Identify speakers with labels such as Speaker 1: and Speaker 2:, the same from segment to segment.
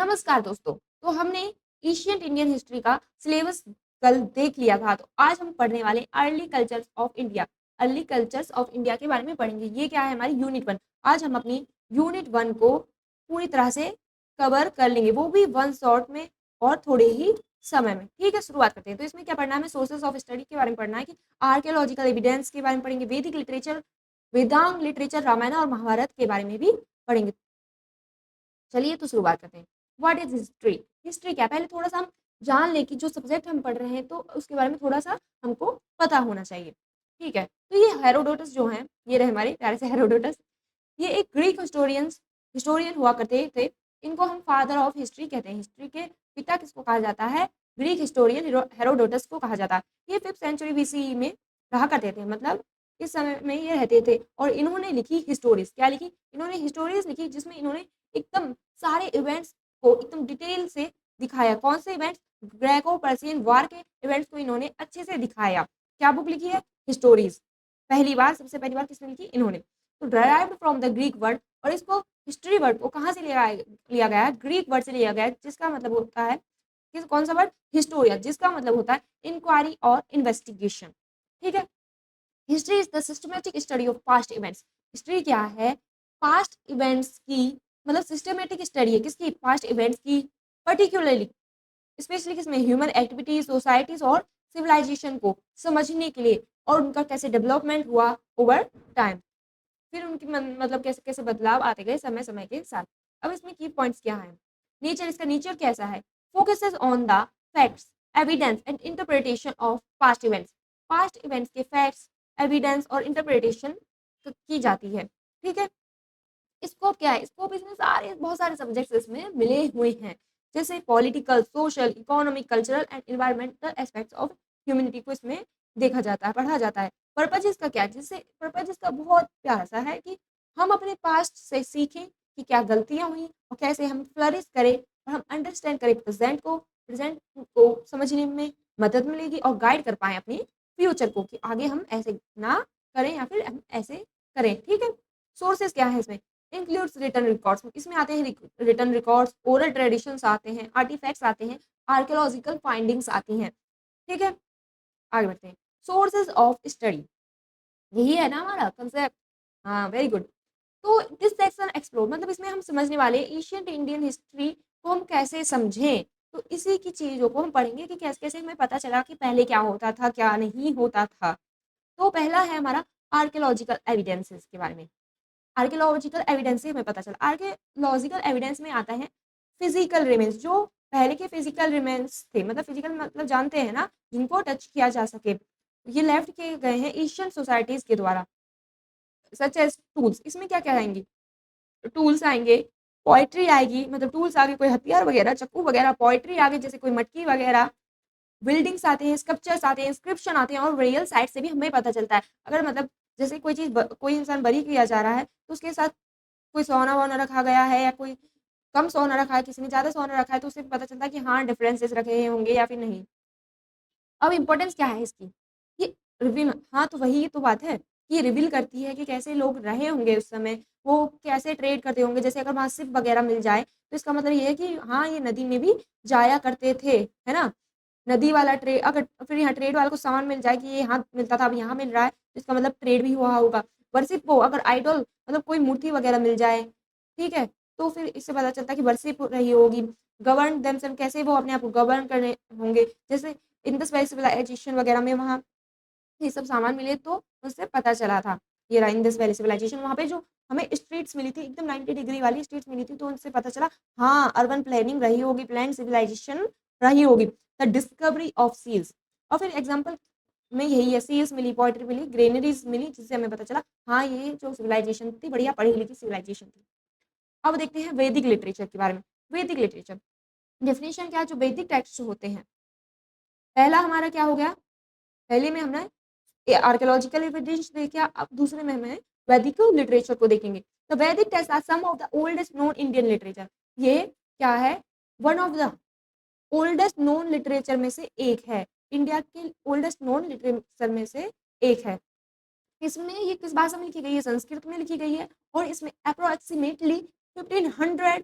Speaker 1: नमस्कार दोस्तों। तो हमने एशियंट इंडियन हिस्ट्री का सिलेबस कल देख लिया था। तो आज हम पढ़ने वाले early cultures of India, early cultures of India के बारे में पढ़ेंगे। ये क्या है? हमारी यूनिट 1। आज हम अपनी यूनिट 1 को पूरी तरह से कवर कर लेंगे, वो भी वन शॉट में और थोड़े ही समय में। ठीक है, शुरुआत करते हैं। तो इसमें क्या पढ़ना है? हमें सोर्सेज ऑफ स्टडी के बारे में पढ़ना है कि आर्कियोलॉजिकल एविडेंस के बारे में पढ़ेंगे, वैदिक लिटरेचर, वेदांग लिटरेचर, रामायण और महाभारत के बारे में भी पढ़ेंगे। चलिए तो शुरुआत करते हैं। What is history? हिस्ट्री क्या? पहले थोड़ा सा हम जान लें कि जो सब्जेक्ट हम पढ़ रहे हैं तो उसके बारे में थोड़ा सा हमको पता होना चाहिए। ठीक है, तो ये हेरोडोटस जो हैं, ये रहे हमारे प्यारे से हेरोडोटस। ये एक ग्रीक हिस्टोरियन हुआ करते थे। इनको हम फादर ऑफ हिस्ट्री कहते हैं। हिस्ट्री के पिता किसको कहा जाता है? ग्रीक हिस्टोरियन हेरोडोटस को कहा जाता है। ये 5th सेंचुरी बीसीई में रहा करते थे, मतलब इस समय में ये रहते थे। और इन्होंने लिखी हिस्टोरीज। क्या लिखी? इन्होंने हिस्टोरीज लिखी जिसमें इन्होंने एकदम सारे इवेंट्स को एकदम डिटेल से दिखाया। कौन से इवेंट्स? ग्रेको पर्सियन वॉर के इवेंट्स को इन्होंने अच्छे से दिखाया। क्या बुक लिखी है? हिस्टोरीज। पहली बार, सबसे पहली बार किसने लिखी? इन्होंने। तो derived from the Greek word, और इसको हिस्ट्री वर्ड को कहाँ से लिया गया है? ग्रीक वर्ड से लिया गया है, जिसका मतलब होता है किस कौन सा वर्ड? हिस्टोरिया, जिसका मतलब होता है इंक्वायरी और इन्वेस्टिगेशन। ठीक है। History is the systematic study of past events. History क्या है? पास्ट इवेंट्स की, मतलब सिस्टमेटिक स्टडी है किसकी? पास्ट इवेंट्स की। पर्टिकुलरली, स्पेशली किसमें? ह्यूमन एक्टिविटीज, सोसाइटीज और सिविलाइजेशन को समझने के लिए, और उनका कैसे डेवलपमेंट हुआ ओवर टाइम। फिर उनकी मतलब कैसे कैसे बदलाव आते गए समय समय के साथ। अब इसमें की पॉइंट्स क्या है? नेचर, इसका नेचर कैसा है? Focuses on the facts, evidence and interpretation of past events. Past events के फैक्ट्स, एविडेंस और इंटरप्रिटेशन की जाती है। ठीक है। स्कोप क्या है? स्कोप इसमें सारे बहुत सारे सब्जेक्ट्स इसमें मिले हुए हैं, जैसे political, social, economic, cultural and environmental aspects of humanity को इसमें देखा जाता है, पढ़ा जाता है। पर्पज इसका क्या है? जिससे पर्पज इसका बहुत प्यारा सा है कि हम अपने पास्ट से सीखें कि क्या गलतियां हुई और कैसे हम फ्लरिश करें, और हम अंडरस्टैंड करें प्रेजेंट को समझने में मदद मिलेगी, और गाइड कर पाए अपने फ्यूचर को कि आगे हम ऐसे ना करें या फिर हम ऐसे करें। ठीक है। सोर्सेज क्या है इसमें? Includes written records. इसमें आते हैं रिटन रिकॉर्ड्स, ओरल ट्रेडिशंस आते हैं, आर्टिफैक्ट्स आते हैं, आर्कियोलॉजिकल फाइंडिंग्स आती हैं। ठीक है, आगे बढ़ते हैं। सोर्सेज ऑफ स्टडी, यही है ना हमारा कंसेप्ट। हाँ, वेरी गुड। तो दिस सेक्शन एक्सप्लोर, मतलब इसमें हम समझने वाले एशियंट इंडियन हिस्ट्री को हम कैसे समझें। तो इसी की चीज़ों को हम पढ़ेंगे कि कैसे कैसे हमें पता चला कि पहले क्या होता था, क्या नहीं होता था। तो पहला है हमारा आर्कियोलॉजिकल एविडेंसेस के बारे में। आर्कियोलॉजिकल एविडेंस से हमें पता चला। आर्कियोलॉजिकल एविडेंस में आता है फिजिकल रिमेन्स, जो पहले के फिजिकल रिमेन्स थे, मतलब फिजिकल मतलब जानते हैं ना, जिनको टच किया जा सके। ये लेफ्ट किए गए हैं एशियन सोसाइटीज के द्वारा, सच एज टूल्स। इसमें क्या क्या आएंगी? टूल्स आएंगे, पोइट्री आएगी, मतलब टूल्स आगे कोई हथियार वगैरह, चक्कू वगैरह, पोइट्री आगे जैसे कोई मटकी वगैरह, बिल्डिंग्स आते हैं, स्कल्पचर्स आते हैं, इंस्क्रिप्शन आते हैं, और रियल साइट से भी हमें पता चलता है। अगर मतलब जैसे कोई चीज़ कोई इंसान बरी किया जा रहा है तो उसके साथ कोई सोना वोना रखा गया है, या कोई कम सोना रखा है, किसी ने ज़्यादा सोना रखा है, तो उससे पता चलता है कि हाँ डिफरेंसेस रखे होंगे या फिर नहीं। अब इम्पोर्टेंस क्या है इसकी? ये रिवील, हाँ तो वही तो बात है कि ये रिवील करती है कि कैसे लोग रहे होंगे उस समय, वो कैसे ट्रेड करते होंगे। जैसे अगर वहाँ शिप वगैरह मिल जाए तो इसका मतलब ये है कि हाँ ये नदी में भी जाया करते थे, है ना। नदी वाला ट्रेड, अगर फिर यहाँ ट्रेड वाले को सामान मिल जाए कि ये यहाँ मिलता था अब यहाँ मिल रहा है, तो इसका मतलब ट्रेड भी हुआ होगा। वर्शिप को अगर आइडल, मतलब कोई मूर्ति वगैरह मिल जाए, ठीक है, तो फिर इससे पता चलता है कि वर्शिप रही होगी। गवर्न देमसेल्फ, कैसे वो अपने आप को गवर्न करने होंगे। जैसे इंडस वैली सिविलाइजेशन वगैरह में वहाँ ये सब सामान मिले तो उससे पता चला था। ये रहा इंडस वैली सिविलाइजेशन, वहाँ पे जो हमें स्ट्रीट्स मिली थी एकदम 90 डिग्री वाली स्ट्रीट्स मिली थी, तो उनसे पता चला हाँ अर्बन प्लानिंग रही होगी, प्लान सिविलाइजेशन रही होगी। द डिस्कवरी ऑफ सील्स, और फिर एग्जाम्पल में यही है, सील्स मिली, पोइट्री मिली, ग्रेनरीज मिली, जिससे हमें पता चला हाँ ये जो सिविलाइजेशन थी बढ़िया पढ़ी लिखी सिविलाइजेशन थी। अब देखते हैं वैदिक लिटरेचर के बारे में। वैदिक लिटरेचर डेफिनेशन क्या है? जो वैदिक टेक्स्ट होते हैं, पहला हमारा क्या हो गया? पहले में हमने आर्कियोलॉजिकल एविडेंस देखे, अब दूसरे में हमें वैदिक लिटरेचर को देखेंगे। तो वैदिक text are some of the oldest known Indian literature. ये क्या है? One of the oldest known literature में से एक है, इंडिया के ओल्डेस्ट नोन लिटरेचर में से एक है। इसमें ये किस भाषा में लिखी गई है? संस्कृत में लिखी गई है, और इसमें अप्रोक्सीमेटली 1500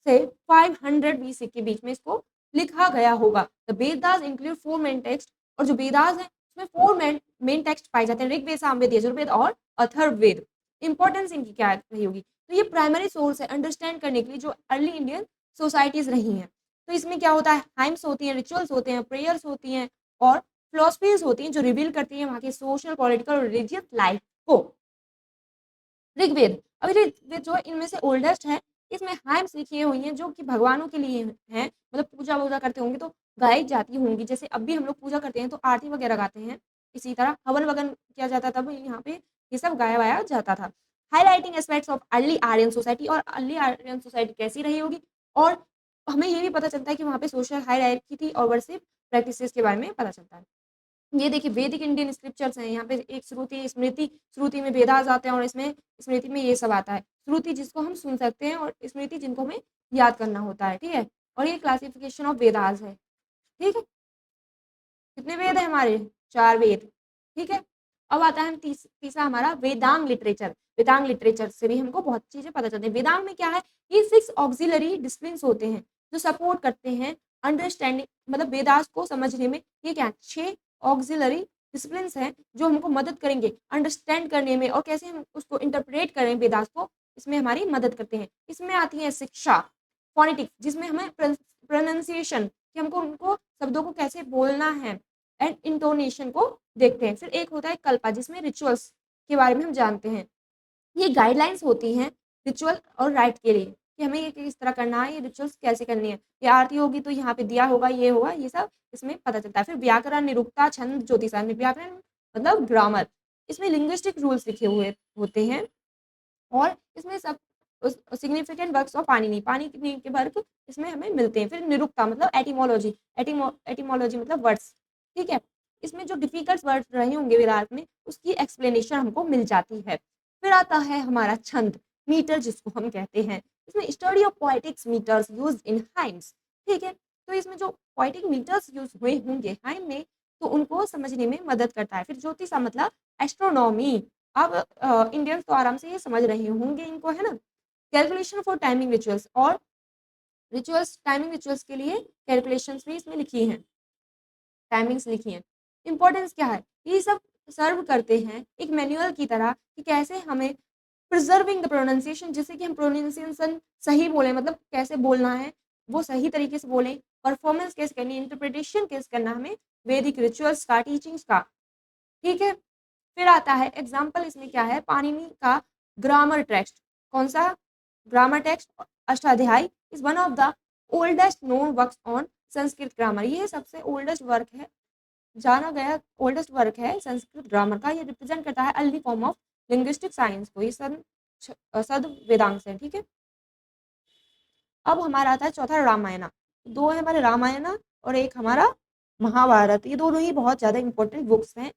Speaker 1: से 500 BC के बीच में इसको लिखा गया होगा। The Vedas include 4 main text, और जो वेदास है उसमें 4 मेन टेक्स्ट पाए जाते हैं, ऋग्वेद, सामवेद, यजुर्वेद और अथर्ववेद। इंपॉर्टेंस इनकी क्या रही होगी, तो ये प्राइमरी सोर्स है अंडरस्टैंड करने के लिए जो अर्ली इंडियन सोसाइटीज रही हैं। तो इसमें क्या होता है, हाइम्स होती हैं, रिचुअल्स होते हैं, प्रेयर्स होती हैं और फिलोसफीज होती हैं जो रिवील करती हैं वहाँ के सोशल, पॉलिटिकल और रिलीजियस लाइफ को। ऋग्वेद, अभी ऋग्वेद जो है इनमें से ओल्डेस्ट है, इसमें हाइम्स लिखी हुई हैं जो कि भगवानों के लिए हैं, मतलब पूजा वूजा करते होंगे तो गाई जाती होंगी, जैसे अब भी हम लोग पूजा करते हैं तो आरती वगैरह गाते हैं, इसी तरह हवन वगन किया जाता तब यहाँ पे ये सब गाया वाया जाता था। Highlighting aspects of early Aryan society, और अर्ली आर्यन सोसाइटी कैसी रही होगी, और हमें ये भी पता चलता है कि वहाँ पे सोशल हायरार्की थी और वर्शिप प्रैक्टिसेस के बारे में पता चलता है। ये देखिए वैदिक इंडियन स्क्रिप्चर्स हैं, यहाँ पे एक श्रुति, स्मृति, श्रुति में वेदास आते हैं और इसमें स्मृति में ये सब आता है। श्रुति जिसको हम सुन सकते हैं और स्मृति जिनको हमें याद करना होता है, ठीक है। और ये क्लासिफिकेशन ऑफ वेदास है, ठीक है। कितने वेद है हमारे, 4 वेद, ठीक है। अब आता है तीसरा हमारा वेदांग लिटरेचर। वेदांग लिटरेचर से भी हमको बहुत चीजें पता चलती है। वेदांग में क्या है, ये 6 ऑक्सिलरी डिसिप्लिन होते हैं जो सपोर्ट करते हैं अंडरस्टैंडिंग, मतलब वेदास को समझने में। ये क्या 6 ऑक्सिलरी डिसिप्लिन हैं जो हमको मदद करेंगे अंडरस्टैंड करने में और कैसे हम उसको इंटरप्रेट करें वेदास को, इसमें हमारी मदद करते हैं। इसमें आती है शिक्षा, फोनेटिक्स जिसमें हमें प्रोनाउंसिएशन कि हमको उनको शब्दों को कैसे बोलना है एंड इंटोनेशन को देखते हैं। फिर एक होता है कल्पा जिसमें रिचुअल्स के बारे में हम जानते हैं। ये गाइडलाइंस होती हैं रिचुअल और राइट के लिए कि हमें ये किस तरह करना है, ये रिचुअल्स कैसे करनी है, ये आरती होगी तो यहाँ पे दिया होगा, ये होगा, ये सब इसमें पता चलता है। फिर व्याकरण, निरुक्ता, छंद, ज्योतिषा, व्याकरण मतलब ग्रामर, इसमें लिंग्विस्टिक रूल्स लिखे हुए होते हैं और इसमें सब significant works of Panini, Panini के वर्क इसमें हमें मिलते हैं। फिर निरुक्ता मतलब एटिमोलॉजी, एटिमोलॉजी मतलब वर्ड्स, ठीक है। इसमें जो डिफिकल्ट वर्ड्स रहे होंगे विराट में उसकी एक्सप्लेनेशन हमको मिल जाती है। फिर आता है हमारा छंद, मीटर जिसको हम कहते हैं। इसमें study of poetics meters use in hymns, ठीक है। तो इसमें जो पोएटिक मीटर्स यूज हुए होंगे हाइम में तो उनको समझने में मदद करता है। फिर ज्योतिषा मतलब एस्ट्रोनॉमी, अब इंडियंस तो आराम से ये समझ रहे होंगे इनको, है ना। कैलकुलेशन फॉर टाइमिंग रिचुअल्स, और रिचुअल्स टाइमिंग रिचुअल्स के लिए कैलकुलेशंस भी इसमें लिखी हैं, टाइमिंग्स लिखी हैं। इंपॉर्टेंस क्या है, ये सब सर्व करते हैं एक मैनुअल की तरह कि कैसे हमें प्रिजर्विंग द प्रोनाउंसिएशन, जिससे कि हम प्रोनाउंसिएशन सही बोलें, मतलब कैसे बोलना है वो सही तरीके से बोलें, परफॉर्मेंस कैसे करनी है, इंटरप्रिटेशन कैसे करना हमें वैदिक रिचुअल्स का, टीचिंग्स का, ठीक है। फिर आता है एग्जाम्पल, इसमें क्या है, पाणिनि का ग्रामर टेक्स्ट, कौन सा grammar text, Ashtadhyayi is one of the oldest known works on Sanskrit grammar. ये सबसे ओल्डेस्ट वर्क है, जाना गया ओल्डेस्ट वर्क है संस्कृत ग्रामर का। ये रिप्रेजेंट करता है early form of linguistic science को। ये सद वेदांग से, ठीक है। अब हमारा आता है चौथा रामायण। दो है हमारे रामायण और एक हमारा महाभारत, ये दोनों ही बहुत ज्यादा इंपॉर्टेंट बुक्स हैं।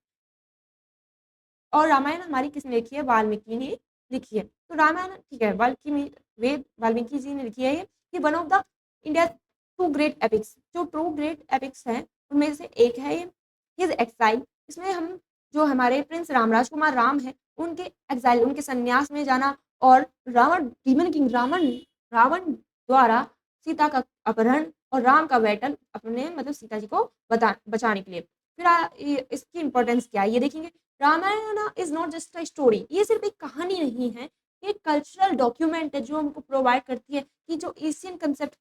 Speaker 1: और रामायण हमारी किसने लिखी है, वाल्मीकि ने लिखी है। तो रामायण ठीक है, वाल्मीकि जी ने लिखी है। ये one of the India two great epics, जो टू ग्रेट एपिक्स हैं उनमें से एक है ये। हिज एक्साइल, इसमें हम जो हमारे प्रिंस रामराज राम है उनके एक्साइल, उनके संन्यास में जाना और रावण डीमन किंग रावण द्वारा सीता का अपहरण और राम का बैटल अपने मतलब सीता जी को बचाने के लिए। फिर इसकी इंपॉर्टेंस क्या है ये देखेंगे। Ramayana is not just a story, ये सिर्फ एक कहानी नहीं है, ये कल्चरल डॉक्यूमेंट है जो हमको प्रोवाइड करती है कि जो एशियन कंसेप्ट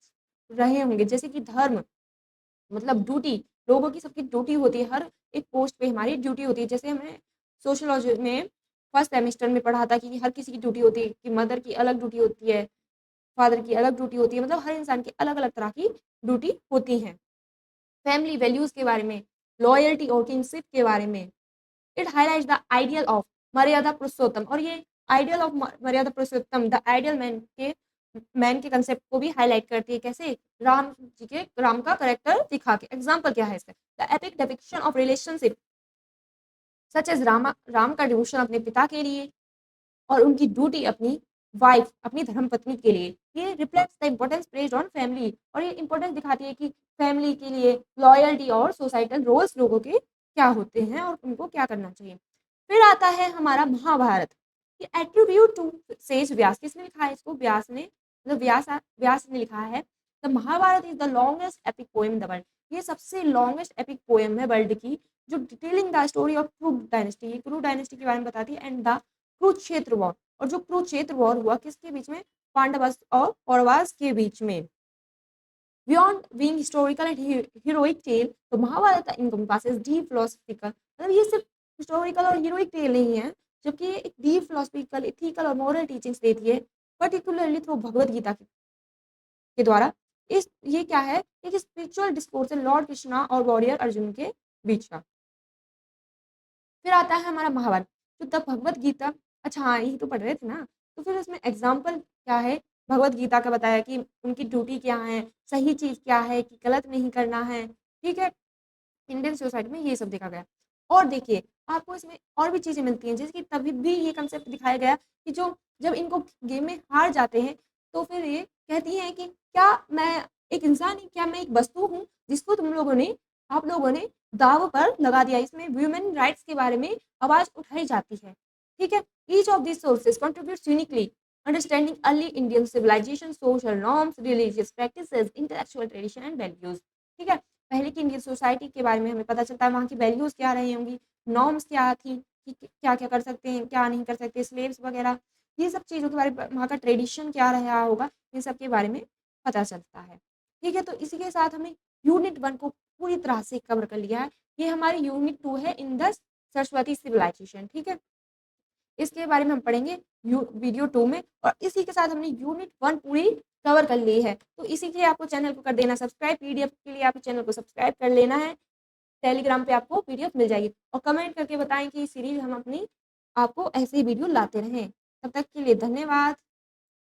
Speaker 1: रहे होंगे, जैसे कि धर्म मतलब ड्यूटी, लोगों की सबकी ड्यूटी होती है, हर एक पोस्ट पे हमारी ड्यूटी होती है। जैसे हमें सोशोलॉजी में फर्स्ट सेमेस्टर में पढ़ा था कि हर किसी की ड्यूटी होती है, कि मदर की अलग ड्यूटी होती है, फादर की अलग ड्यूटी होती है, मतलब हर इंसान की अलग अलग तरह की ड्यूटी होती है। फैमिली वैल्यूज के बारे में, लॉयल्टी और किंगशिप के बारे में। It highlights the ideal of मर्यादा पुरुषोत्तम, और ये आइडियल ऑफ मर्यादा पुरुषोत्तम द आइडियल मैन के कंसेप्ट को भी हाईलाइट करती है। कैसे, राम का करेक्टर दिखा के। एग्जांपल क्या है इसका, the epic depiction of relationship such as Ram का डिवोशन अपने पिता के लिए और उनकी ड्यूटी अपनी वाइफ, अपनी धर्मपत्नी के लिए। ये reflects the importance placed on family, और ये इंपॉर्टेंस दिखाती है कि फैमिली के लिए लॉयल्टी और सोसाइटल रोल्स लोगों के क्या होते हैं और उनको क्या करना चाहिए। फिर आता है हमारा महाभारत, ये एट्रीब्यूट टू सेज व्यास, किसने लिखा है इसको, व्यास ने मतलब व्यास ने लिखा है, the Mahabharata is the longest epic poem in the world. ये सबसे लॉन्गेस्ट एपिक पोएम है वर्ल्ड की, जो detailing the story of Kuru dynasty, ये क्रू डायनेस्टी के बारे में बताती है, एंड द कुरुक्षेत्र वॉर, और जो कुरुक्षेत्र वॉर हुआ किसके बीच में, पांडवस और कौरवास के बीच में। Beyond being historical and heroic tale, तो महाभारत encompasses deep philosophical, मतलब ये सिर्फ हिस्टोरिकल और हीरोइक टेल नहीं है, जबकि ये एक डीप फिलोसफिकल, इथिकल और मॉरल टीचिंग्स देती है, पर्टिकुलरली थ्रू भगवत गीता के द्वारा। इस ये क्या है, एक स्पिरिचुअल डिस्कोर्स है लॉर्ड कृष्णा और वॉरियर अर्जुन के बीच का। फिर आता है हमारा महाभारत, तो द भगवत गीता। अच्छा हाँ, यही तो पढ़ रहे थे ना, तो फिर उसमें एग्जाम्पल क्या है, भगवत गीता का बताया कि उनकी ड्यूटी क्या है, सही चीज़ क्या है, कि गलत नहीं करना है, ठीक है। इंडियन सोसाइटी में ये सब देखा गया। और देखिए आपको इसमें और भी चीज़ें मिलती हैं, जैसे कि तभी भी ये कंसेप्ट दिखाया गया कि जो जब इनको गेम में हार जाते हैं, तो फिर ये कहती हैं कि क्या मैं एक इंसान ही, क्या मैं एक वस्तु हूँ जिसको आप लोगों ने दाव पर लगा दिया। इसमें ह्यूमन राइट्स के बारे में आवाज़ उठाई जाती है, ठीक है। Each of this sources contributes uniquely understanding early Indian civilization, social norms, religious practices, intellectual tradition and values, ठीक है। पहले की इंडियन सोसाइटी के बारे में हमें पता चलता है, वहाँ की वैल्यूज क्या रही होंगी, नॉर्म्स क्या थी, कि क्या क्या कर सकते हैं, क्या नहीं कर सकते, स्लेव्स वगैरह, ये सब चीज़ों के बारे में, वहाँ का ट्रेडिशन क्या रहा होगा, इन सब के बारे में पता चलता है, ठीक है। तो इसी के साथ हमने यूनिट 1 को पूरी तरह से कवर कर लिया है। ये हमारी यूनिट 2 है, इन द सरस्वती सिविलाइजेशन, ठीक है। इसके बारे में हम पढ़ेंगे वीडियो 2 में, और इसी के साथ हमने यूनिट 1 पूरी कवर कर ली है। तो इसी के लिए आपको चैनल को कर देना सब्सक्राइब, पीडीएफ के लिए आपको चैनल को सब्सक्राइब कर लेना है, टेलीग्राम पे आपको पीडीएफ मिल जाएगी, और कमेंट करके बताएं कि सीरीज हम अपनी आपको ऐसे ही वीडियो लाते रहें। तब तक के लिए धन्यवाद।